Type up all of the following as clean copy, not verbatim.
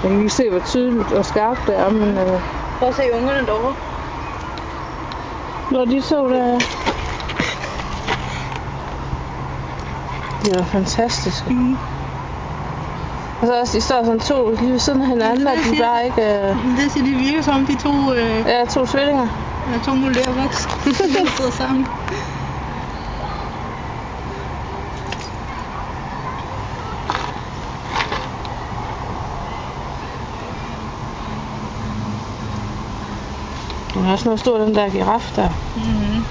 Jeg kan ikke se, hvor tydeligt og skarpt det er, men... Prøv at se ungerne derovre. Når de så der... Det var fantastisk. Mm. Og så også, de står sådan to lige ved siden af hinanden, og de bare ikke... Det siger, de virker som de to... Ja, to tvillinger. Ja, to molerer voks. De sidder sammen. Den er også noget stor, den der giraf der. Mm-hmm.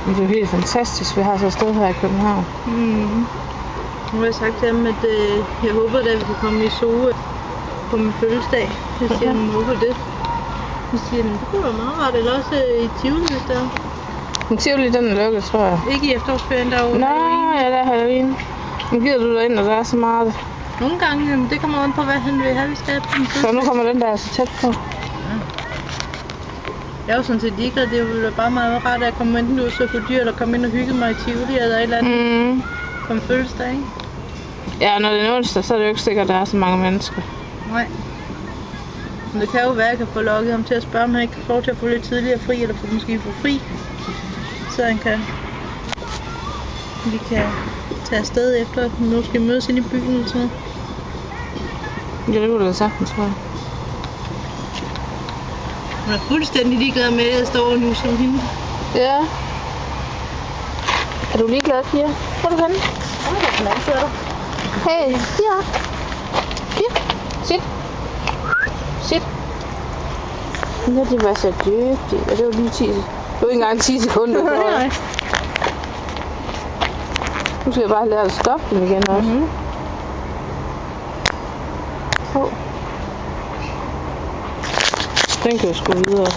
Men det er jo helt fantastisk, vi har så et sted her i København. Nu har jeg sagt til dem, at jeg håber, at vi kan komme i Zoo på min fødselsdag. Jeg siger, at håber det. Så siger de, det kunne være meget rart, eller også i Tivoli, hvis der er. Men Tivoli, den er lukket, tror jeg. Ikke i efterårsferien, der er jo Nå, ja, der er Halloween. Men gider du ind, og der er så meget? Nogle gange, det kommer an på, hvad han vil have, vi skal have. Så nu kommer den der så tæt på. Jeg er jo sådan set ligeglad, det ville være bare meget rart, at jeg kommer enten ud så for dyr, eller komme ind og hygge mig i Tivoli, eller et eller andet. På en fødselsdag, ikke? Ja, når det er en onsdag, så er det jo ikke sikkert, at der er så mange mennesker. Nej. Men det kan jo være, at jeg kan få lukket ham til at spørge, om han ikke kan få lov til at få lidt tidligere fri, eller måske få fri. Så vi kan tage afsted efter, at vi måske mødes inde i byen eller sådan noget. Ja, det kunne du da sagtens, tror jeg. Hun er fuldstændig ligeglad med, at jeg står nu som hende. Ja. Er du ligeglad, Pia? Hvor er du henne? Hey, Pia. Pia. Sit. Sit. Nu er de bare så dygtige. Ja, det var lige 10. Det var ikke engang 10 sekunder. Nej. Nu skal jeg bare lære at stoppe dem igen også. Så. Den kan jo sgu videre.